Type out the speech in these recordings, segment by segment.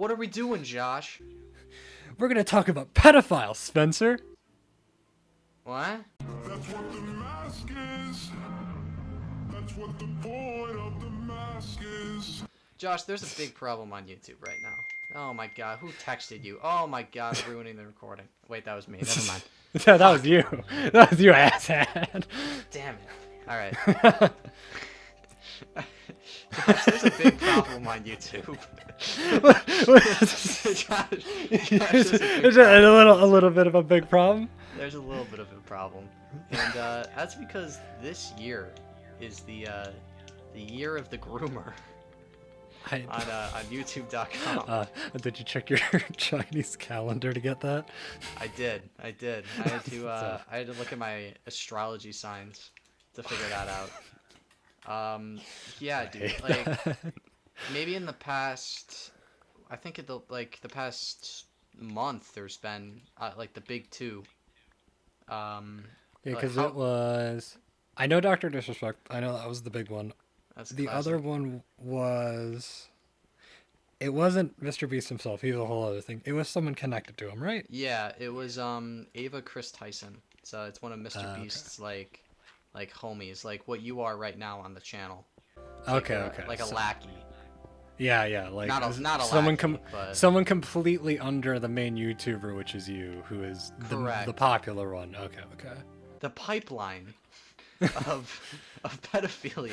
What are we doing, Josh? We're gonna talk about pedophiles, Spencer. What? That's what the mask is. That's what the point of the mask is. Josh, there's a big problem on YouTube right now. Oh my god, who texted you? Oh my god, ruining the recording. Wait, that was me. Never mind. That was you. That was you, asshat. Damn it. Alright. Josh, there's a big problem on YouTube. Is it a little bit of a big problem? There's a little bit of a problem. And that's because this year is the year of the groomer. On YouTube.com. Did you check your Chinese calendar to get that? I did. I had to look at my astrology signs to figure that out. Yeah, dude. Like, maybe in the past, I think the past month, there's been like the big two. Yeah, because it was. I know Dr. Disrespect. I know that was the big one. That's the classic. other one was. It wasn't Mr. Beast himself. He's a whole other thing. It was someone connected to him, right? Yeah, it was Ava Chris Tyson. So it's one of Mr. Beast's like homies, like what you are right now on the channel. Okay. Like a lackey. Yeah. Like not a someone lackey, but... someone completely under the main YouTuber, which is you, who is the popular one. Okay. The pipeline of pedophilia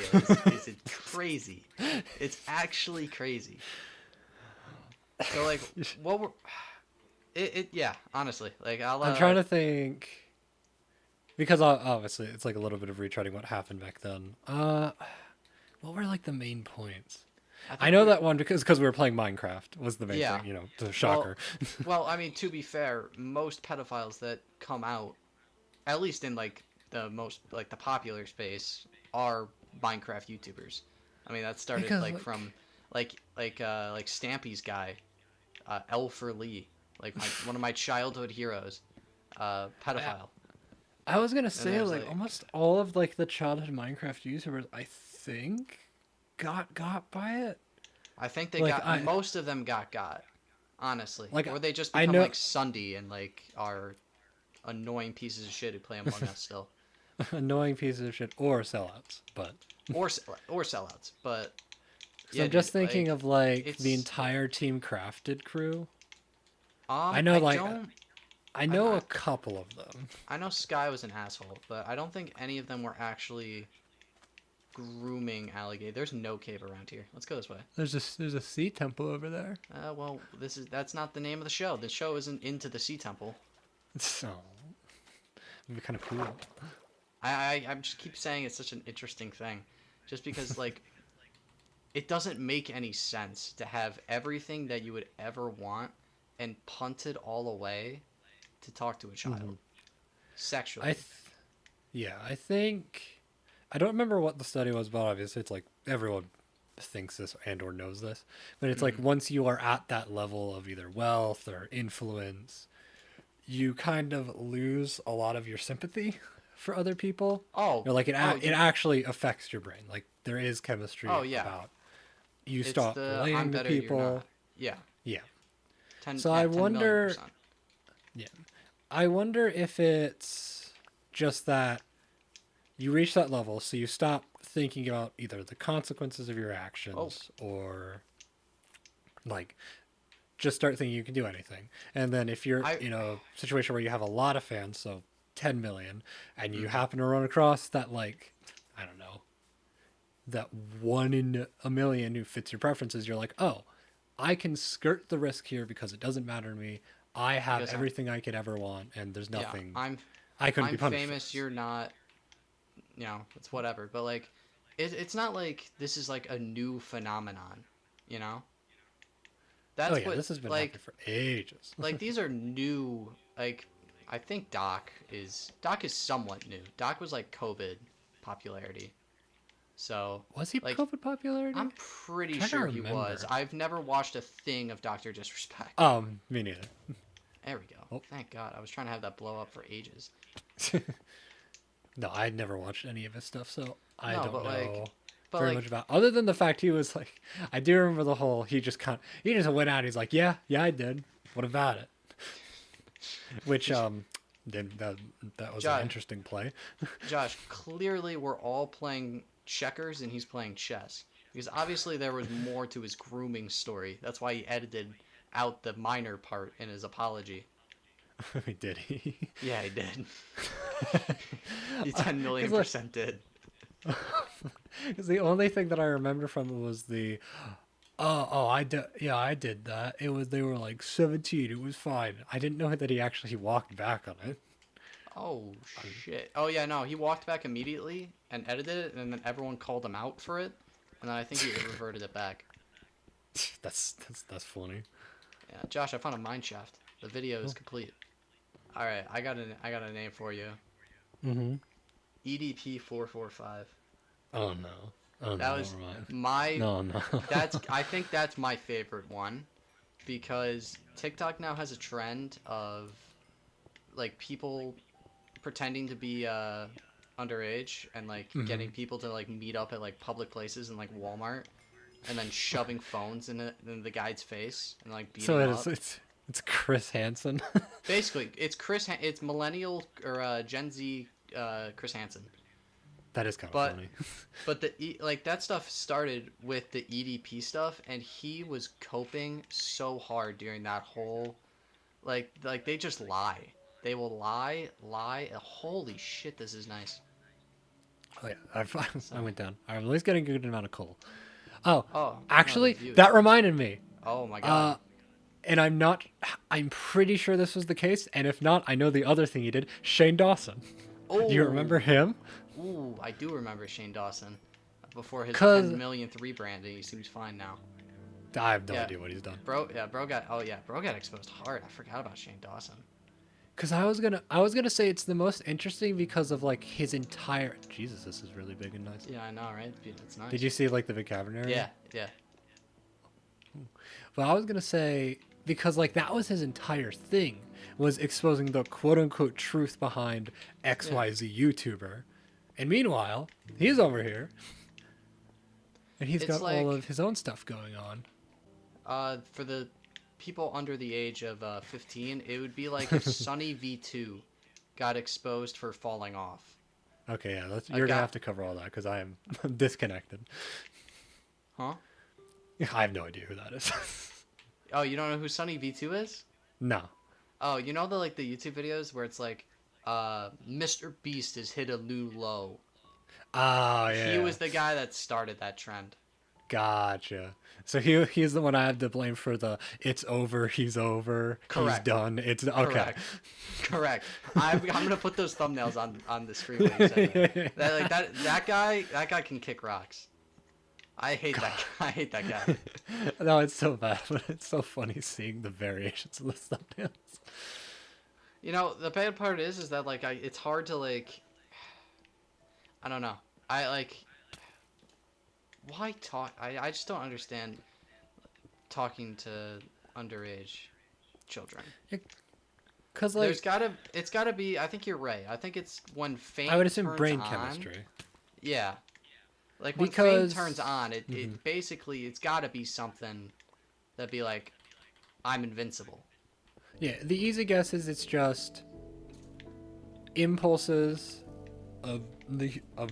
is crazy. It's actually crazy. So like, what were yeah, honestly, like I'm trying to think, because obviously it's like a little bit of retreading what happened back then. What were like the main points? I know that one because we were playing Minecraft was the main thing, you know, the shocker. Well, I mean, to be fair, most pedophiles that come out, at least in like the most like the popular space, are Minecraft YouTubers. I mean, that started like from like Stampy's guy, L for Lee, like one of my childhood heroes, pedophile. I was gonna say like almost all of like the childhood Minecraft YouTubers, I think, got by it. I think they like, got most of them got honestly, like, or they just become like Sunday and like are annoying pieces of shit who play Among Us still. Annoying pieces of shit or sellouts, but or sellouts, but yeah, I'm just thinking of like the entire Team Crafted crew. I know a couple of them. I know Sky was an asshole, but I don't think any of them were actually grooming alligator. There's no cave around here. Let's go this way. There's a sea temple over there. Well, that's not the name of the show. The show isn't into the sea temple. So, it'd be kind of cool. I just keep saying it's such an interesting thing, just because like, it doesn't make any sense to have everything that you would ever want and punt it all away to talk to a child sexually. I think I don't remember what the study was, but obviously it's like everyone thinks this and or knows this, but it's like once you are at that level of either wealth or influence, you kind of lose a lot of your sympathy for other people. Like it actually affects your brain. Like there is chemistry about you stop blaming the people. Yeah. So I wonder. Yeah, I wonder if it's just that you reach that level, so you stop thinking about either the consequences of your actions or like just start thinking you can do anything. And then if you're in a situation where you have a lot of fans, so 10 million, and you happen to run across that, like, I don't know, that 1 in a million who fits your preferences, you're like, oh, I can skirt the risk here because it doesn't matter to me. I have everything I could ever want, and there's nothing. I couldn't be punished. I'm famous. You're not. You know, it's whatever. But like, it's not like this is like a new phenomenon. You know. That's this has been happening for ages. Like these are new. Like, I think Doc is somewhat new. Doc was like COVID popularity. So was he like, COVID popularity? I'm pretty sure he was. I've never watched a thing of Dr. Disrespect. Me neither. There we go. Oh. Thank God. I was trying to have that blow up for ages. No, I never watched any of his stuff, so I don't know. Like, very like, much about. Other than the fact he was like, I do remember the whole. He just went out. He's like, yeah, I did. What about it? Which then that was an interesting play. Josh, clearly we're all playing checkers and he's playing chess. Because obviously there was more to his grooming story. That's why he edited out the minor part in his apology. Did he? Yeah, he did. He 10 million% did. Because the only thing that I remember from it was the, I did that. They were like 17. It was fine. I didn't know that he walked back on it. Oh shit. Oh yeah, no, he walked back immediately and edited it, and then everyone called him out for it, and then I think he reverted it back. That's funny. Yeah, Josh, I found a mine shaft. The video is complete. All right, I got a name for you. Mm-hmm. EDP 445. Oh no. Oh, that no, was my. No. I think that's my favorite one, because TikTok now has a trend of, like, people pretending to be underage and like getting people to like meet up at like public places and like Walmart, and then shoving phones in the guy's face and like beating him up. It's Chris Hansen. Basically, it's it's millennial or Gen Z Chris Hansen. That is kind of funny. But that stuff started with the EDP stuff, and he was coping so hard during that whole, like they just lie. They will lie. Holy shit, this is nice. Oh yeah, I went down. I'm at least getting a good amount of coal. Oh, actually, that reminded me. Oh my god. And I'm pretty sure this was the case, and if not, I know the other thing he did. Shane Dawson. Oh. Do you remember him? Ooh, I do remember Shane Dawson. Before his 10 millionth rebranding, he seems fine now. I have no idea what he's done. Bro got exposed hard. I forgot about Shane Dawson. Cause I was gonna say it's the most interesting because of like his entire. Jesus, this is really big and nice. Yeah, I know, right? It's nice. Did you see like the big cavern area? Yeah. But I was gonna say because like that was his entire thing, was exposing the quote unquote truth behind XYZ YouTuber, and meanwhile he's over here, and he's got all of his own stuff going on. For the people under the age of 15, it would be like if Sunny V2 got exposed for falling off. Okay, yeah, you're gonna have to cover all that because I am disconnected. Huh? I have no idea who that is. Oh, you don't know who Sunny V2 is? No. Oh, you know the YouTube videos where it's like, Mr. Beast has hit a new low. Oh yeah. He was the guy that started that trend. Gotcha. So he's the one I have to blame for the "it's over, he's over, Correct. He's done." It's okay. Correct. I'm gonna put those thumbnails on the screen. When you say that guy can kick rocks. I hate that guy. I hate that guy. No, it's so bad, but it's so funny seeing the variations of the thumbnails. You know, the bad part is that like it's hard to like. I don't know. Why talk? I just don't understand talking to underage children. Cause like it's gotta be. I think you're right. I think it's when fame. I would assume turns brain on, chemistry. Yeah, like when fame turns on, it basically it's gotta be something that'd be like, I'm invincible. Yeah, the easy guess is it's just impulses of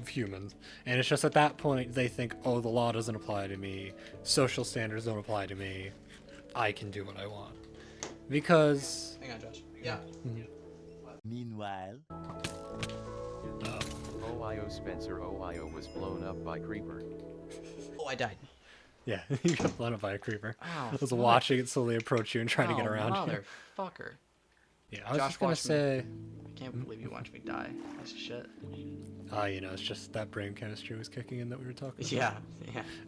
humans, and it's just at that point they think, oh, the law doesn't apply to me, social standards don't apply to me, I can do what I want. Because hang on, Josh. Yeah. Meanwhile, Ohio Spencer, Ohio was blown up by creeper. Oh, I died. yeah, you got blown up by a creeper. Oh, I was watching it slowly approach you and trying to get around you. Motherfucker. Yeah, I was Josh just gonna say. I can't believe you watched me die. Piece of shit. It's just that brain chemistry was kicking in that we were talking about.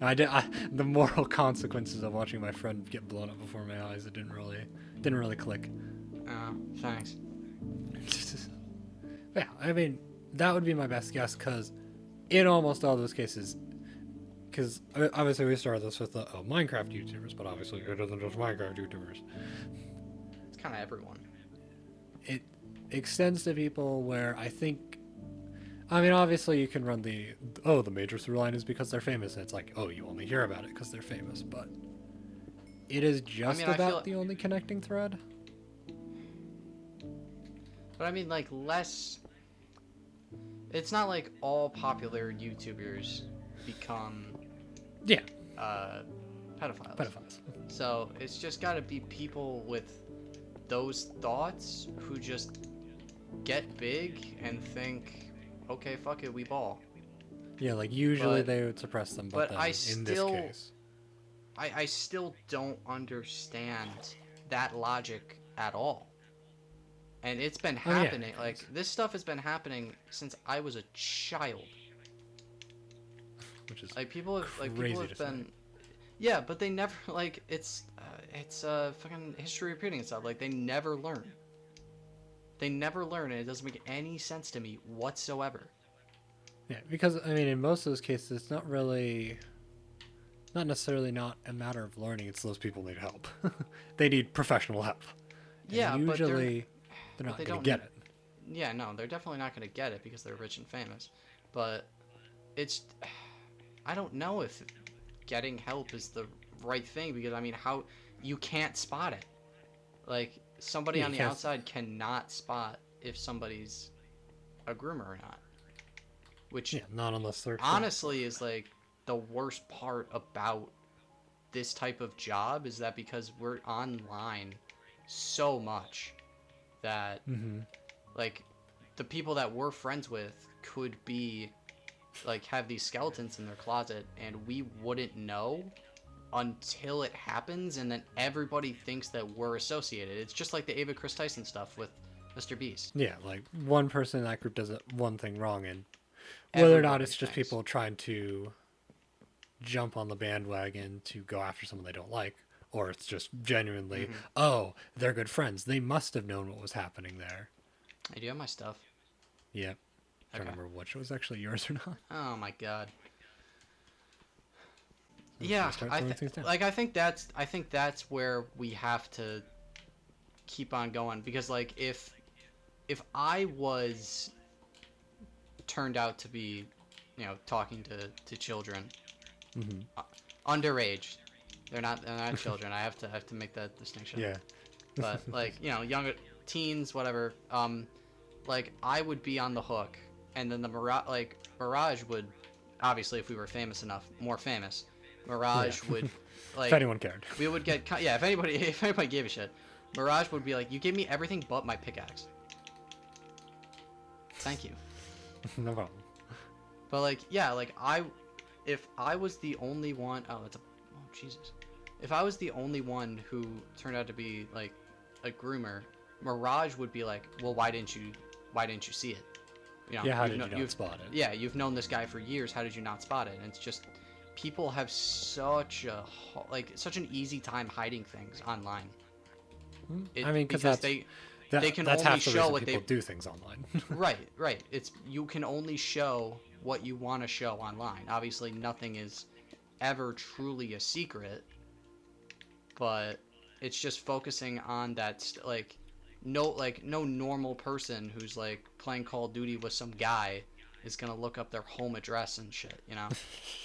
Yeah. The moral consequences of watching my friend get blown up before my eyes, it didn't really click. Thanks. Yeah, I mean, that would be my best guess, because in almost all those cases, because obviously we started this with the Minecraft YouTubers, but obviously it isn't just Minecraft YouTubers. It's kind of everyone. It extends to people where I think I mean, obviously you can run the major through line is because they're famous, and it's like, oh, you only hear about it because they're famous, but it is just I feel about the only connecting thread. But I mean, like, less. It's not like all popular YouTubers become Yeah, pedophiles. So it's just got to be people with those thoughts who just get big and think, okay, fuck it, we ball. Yeah, like usually they would suppress them, but then in this case, I still don't understand that logic at all. And it's been happening. Like, this stuff has been happening since I was a child. which is Like, people have to say. been. Yeah, but they never, like, it's fucking history repeating itself. Like, they never learn. They never learn, and it doesn't make any sense to me whatsoever. Yeah, because I mean, in most of those cases, it's not necessarily not a matter of learning. It's those people need help. They need professional help. And Yeah, usually they're not going to get it. Yeah, no, they're definitely not going to get it because they're rich and famous. But it's, I don't know if getting help is the right thing, because I mean, how you can't spot it. Like, somebody on the outside cannot spot if somebody's a groomer or not. Which not unless they're honestly is like the worst part about this type of job, is that because we're online so much that like the people that we're friends with could be like have these skeletons in their closet, and we wouldn't know until it happens, and then everybody thinks that we're associated. It's just like the Ava Chris Tyson stuff with Mr. Beast. Yeah, like one person in that group does one thing wrong, and whether or not it's just people trying to jump on the bandwagon to go after someone they don't like, or it's just genuinely, oh, they're good friends. They must have known what was happening there. I do have my stuff. Yep. I don't remember which was actually yours or not. Oh my god. Yeah, I think that's where we have to keep on going, because like if I was turned out to be, you know, talking to children underage, they're not children. I have to make that distinction. Yeah. But like, you know, younger teens, whatever. Like, I would be on the hook, and then the Mirage would, obviously, if we were famous enough, more famous, Mirage would, like, if anyone cared, we would get, if anybody gave a shit, Mirage would be like, you gave me everything but my pickaxe. Thank you. No problem. But like, yeah, like if I was the only one, Jesus. If I was the only one who turned out to be like a groomer, Mirage would be like, well, why didn't you see it? You know, how did you not spot it? Yeah, you've known this guy for years. How did you not spot it? And it's just, people have such an easy time hiding things online. I mean, because they can only show what people do things online. Right. You can only show what you want to show online. Obviously, nothing is ever truly a secret, but it's just focusing on that, no normal person who's like playing Call of Duty with some guy is gonna look up their home address and shit, you know.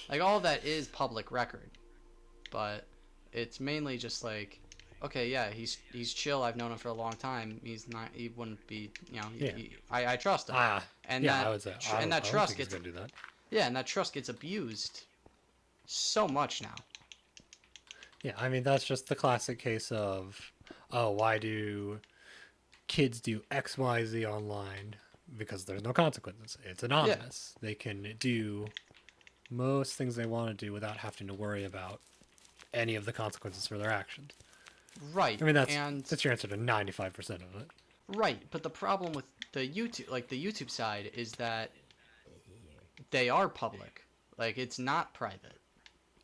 Like, all of that is public record, but it's mainly just like, okay, yeah, he's chill. I've known him for a long time. He wouldn't be, you know. I trust him. And that trust gets gonna do that. Yeah, and that trust gets abused so much now. Yeah, I mean, that's just the classic case of, oh, why do kids do X, Y, Z online? Because there's no consequences. It's anonymous. Yeah. They can do most things they want to do without having to worry about any of the consequences for their actions. Right. I mean, that's your answer to 95% of it. Right, but the problem with the YouTube side is that they are public. Like, it's not private.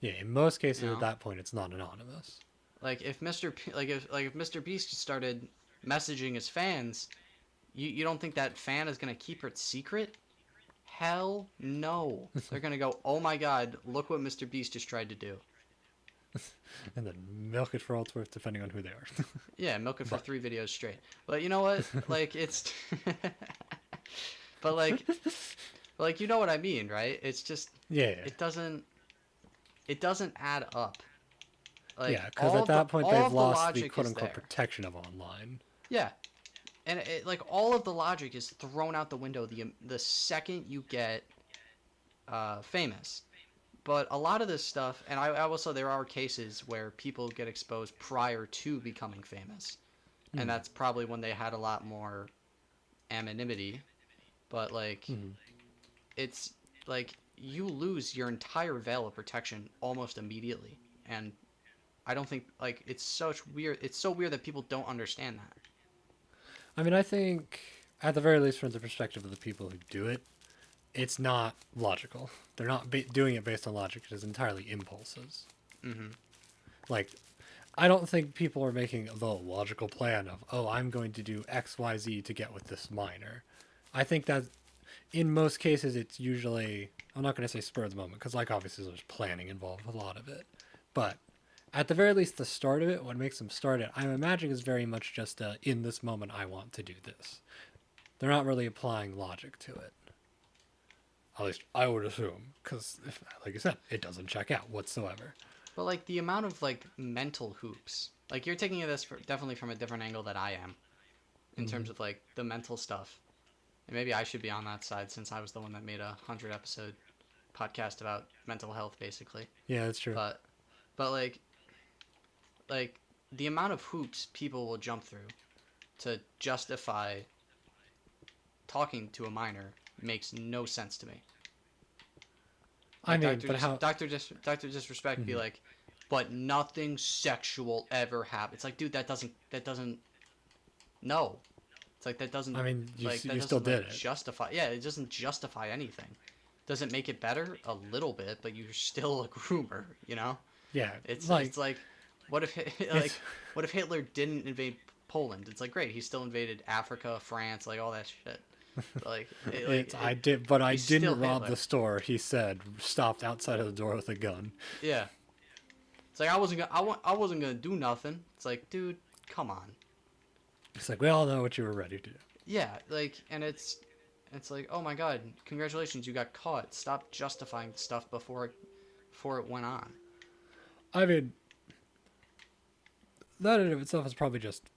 Yeah, in most cases at that point it's not anonymous. Like, if Mr. Beast started messaging his fans, you don't think that fan is gonna keep it secret? Hell no. They're gonna go, oh my god, look what Mr. Beast just tried to do. And then milk it for all it's worth, depending on who they are. Yeah, milk it for 3 videos straight. But you know what? Like, it's... But like, Like, you know what I mean, right? It's just Yeah. it doesn't add up. Like, Yeah, because at that point they've lost the logic quote is unquote there. protection of online. Yeah, and like all of the logic is thrown out the window the second you get famous. But a lot of this stuff, and I will say there are cases where people get exposed prior to becoming famous, and that's probably when they had a lot more anonymity. But like, it's like you lose your entire veil of protection almost immediately, and I don't think like it's such weird. It's so weird that people don't understand that. I mean, I think at the very least, from the perspective of the people who do it, it's not logical. They're not doing it based on logic. It is entirely impulses. Mm-hmm. Like, I don't think people are making the logical plan of, oh, I'm going to do X, Y, Z to get with this minor. I think that in most cases, it's usually, I'm not going to say spur of the moment, because like obviously there's planning involved with a lot of it. But at the very least, the start of it, what makes them start it, I'm imagining is very much just in this moment, I want to do this. They're not really applying logic to it. At least I would assume, because, like I said, it doesn't check out whatsoever. But like the amount of like mental hoops, like you're taking this definitely from a different angle than I am, in terms of like the mental stuff. And maybe I should be on that side since I was the one that made a 100-episode podcast about mental health, basically. Yeah, that's true. But like the amount of hoops people will jump through to justify talking to a minor makes no sense to me. I mean, Dr. but how... Dr. Disrespect be like, but nothing sexual ever happened. It's like, dude, that doesn't. No, it's like that doesn't. I mean, you that still doesn't, did like, it. justify. Yeah, it doesn't justify anything. Does it make it better? A little bit, but you're still a groomer. You know. Yeah, It's like, what if what if Hitler didn't invade Poland? It's like, great, he still invaded Africa, France, like all that shit. Like, I didn't rob Hitler. the store. He said, stopped outside of the door with a gun. Yeah. It's like I wasn't gonna do nothing. It's like, dude, come on. It's like, we all know what you were ready to do. Yeah, like, and it's like, oh my god, congratulations, you got caught. Stop justifying stuff before it went on. I mean, that in of itself is probably just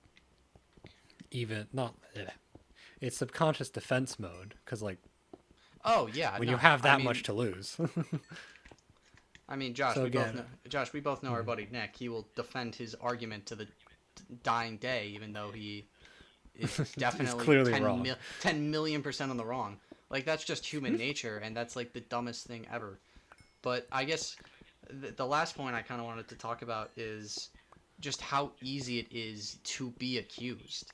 it's subconscious defense mode, because like, Oh yeah, when no, you have that I mean, much to lose. I mean, Josh, So we both know our buddy Nick. He will defend his argument to the dying day, even though he is definitely clearly wrong. 10 million% on the wrong. Like, that's just human nature, and that's like the dumbest thing ever. But I guess the last point I kind of wanted to talk about is just how easy it is to be accused.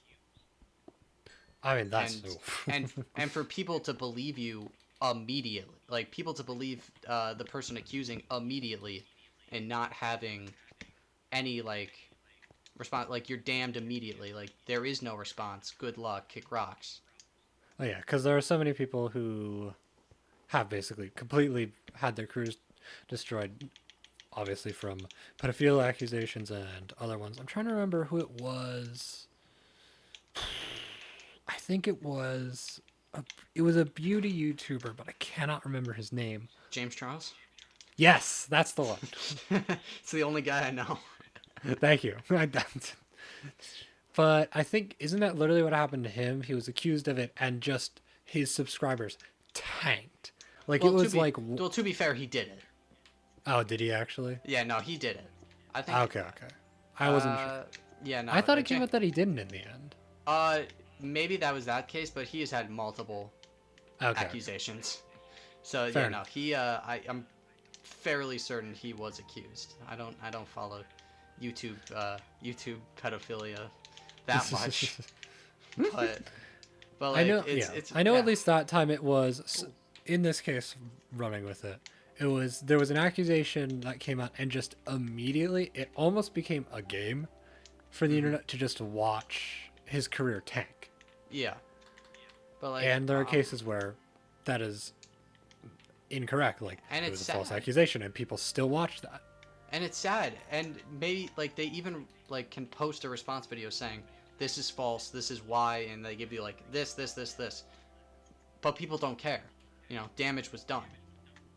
I mean, that's... and for people to believe you immediately, like people to believe the person accusing immediately, and not having any like response, like you're damned immediately, like there is no response, good luck, kick rocks. Oh yeah, because there are so many people who have basically completely had their careers destroyed, obviously from pedophilia accusations and other ones. I'm trying to remember who it was. I think it was a beauty YouTuber, but I cannot remember his name. James Charles? Yes, that's the one. It's the only guy I know. Thank you. But I think, isn't that literally what happened to him? He was accused of it, and just his subscribers tanked. Like, Well, it was well, to be fair, he did it. Oh, did he actually? Yeah, no, he did it. I think. Okay. I wasn't sure. Yeah, no. I thought it came out that he didn't in the end. Maybe that was that case, but he has had multiple accusations. So Fair yeah, enough. no, I'm fairly certain he was accused. I don't follow YouTube pedophilia that much, but like, I know. it's I know. At least that time it was. In this case, running with it, there was an accusation that came out, and just immediately it almost became a game for the internet to just watch his career tank. Yeah, but like, and there are cases where that is incorrect, like and it it's was a false sad. accusation, and people still watch that. And it's sad, and maybe like they even like can post a response video saying this is false, this is why, and they give you like this, but people don't care. damage was done.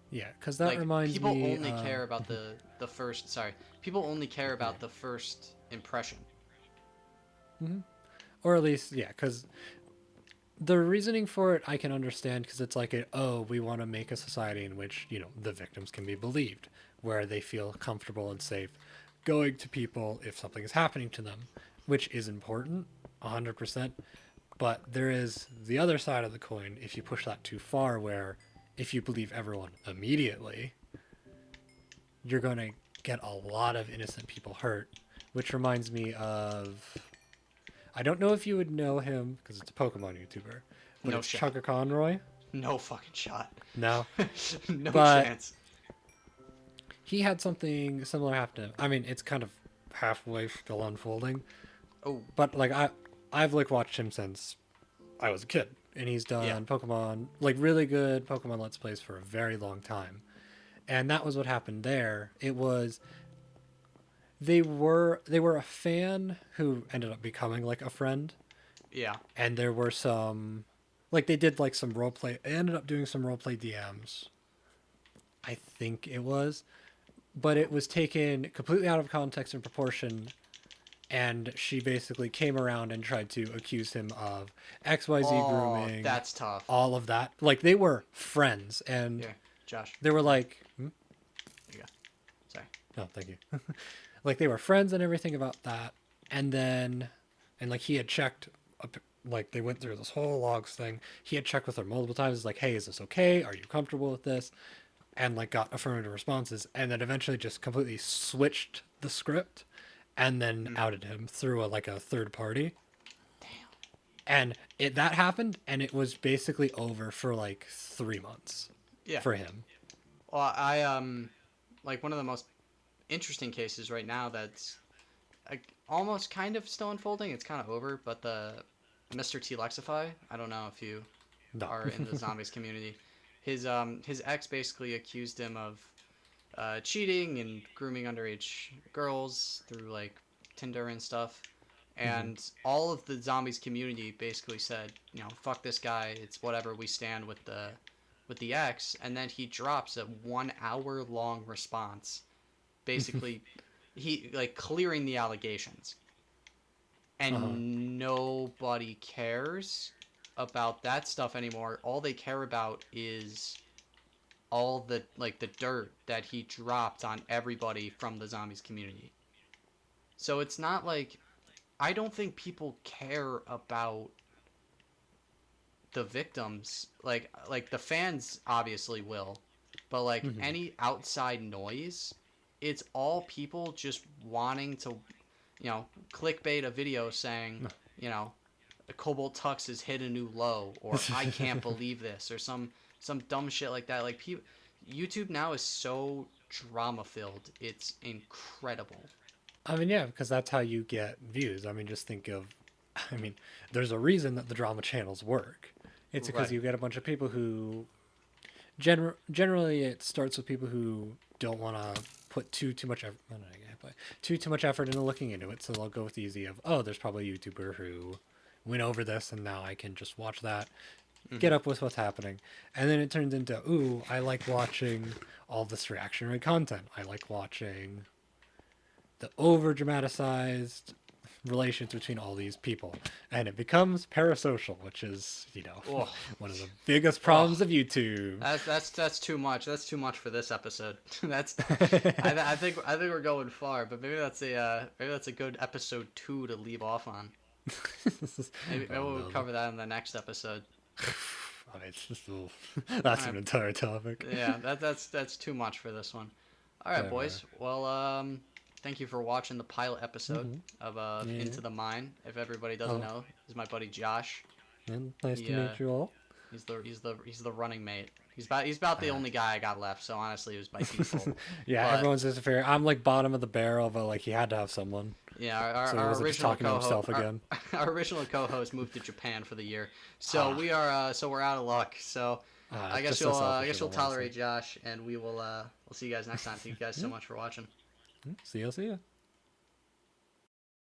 Yeah, because that Like, reminds people me. only care about the first. Sorry, people only care about the first impression. Or at least, yeah, because the reasoning for it I can understand, because it's like, we want to make a society in which, the victims can be believed, where they feel comfortable and safe going to people if something is happening to them, which is important, 100%. But there is the other side of the coin if you push that too far, where if you believe everyone immediately, you're going to get a lot of innocent people hurt, which reminds me of... I don't know if you would know him, because it's a Pokemon YouTuber, but No it's shot. Chugga Conroy. No fucking shot. No? No But- chance. He had something similar happen to him. I mean, it's kind of halfway still unfolding, Oh, but like I've like watched him since I was a kid, and he's done Yeah. Pokemon, like really good Pokemon Let's Plays for a very long time. And that was what happened there. It was they were a fan who ended up becoming like a friend, yeah. and there were some like they did like some roleplay. They ended up doing some roleplay DMs, I think it was, but it was taken completely out of context and proportion, and she basically came around and tried to accuse him of XYZ grooming, That's tough. all of that. Like, they were friends, and Here, Josh. they were like, Here you go. Sorry. no, thank you. Like, they were friends and everything about that, and like, he had checked, like, they went through this whole logs thing. He had checked with her multiple times, like, hey, is this okay? Are you comfortable with this? And like got affirmative responses, and then eventually just completely switched the script, and then outed him through a third party. Damn. And that happened, and it was basically over for like 3 months. Yeah. For him. Well, I like one of the most interesting cases right now that's almost kind of still unfolding. It's kind of over, but the Mr. T Lexify. I don't know if you are in the zombies community. His ex basically accused him of cheating and grooming underage girls through like Tinder and stuff. And all of the zombies community basically said, fuck this guy. It's whatever. We stand with the ex. And then he drops a 1 hour long response, basically he like clearing the allegations. And nobody cares about that stuff anymore. All they care about is all the the dirt that he dropped on everybody from the zombies community. So it's not like, I don't think people care about the victims. Like the fans obviously will, but like any outside noise, it's all people just wanting to clickbait a video saying Cobalt Tux has hit a new low, or I can't believe this, or some dumb shit like that. Like, YouTube now is so drama filled. It's incredible. I mean, yeah, because that's how you get views. I mean, just think of, there's a reason that the drama channels work. It's because Right. you get a bunch of people who, generally it starts with people who don't want to put too much effort, too much effort into looking into it. So they'll go with the easy of, there's probably a YouTuber who went over this, and now I can just watch that, get up with what's happening. And then it turns into, ooh, I like watching all this reactionary content. I like watching the over dramatized relations between all these people, and it becomes parasocial, which is one of the biggest problems of YouTube. That's too much. That's too much for this episode. I think we're going far, but maybe that's a good episode 2 to leave off on. Maybe we'll cover that in the next episode. That's an entire topic. Yeah, that's too much for this one. All right, boys. Well, thank you for watching the pilot episode of Into the Mine. If everybody doesn't know, this is my buddy Josh. And nice to meet you all. He's the running mate. He's about the only guy I got left. So honestly, it was by default. Yeah, everyone's just fair. I'm like bottom of the barrel, but like he had to have someone. Yeah, So he our wasn't just original talking to himself again. Our original co-host moved to Japan for the year, so we're out of luck. So I guess you'll tolerate Josh, and we'll see you guys next time. Thank you guys so much for watching. See ya.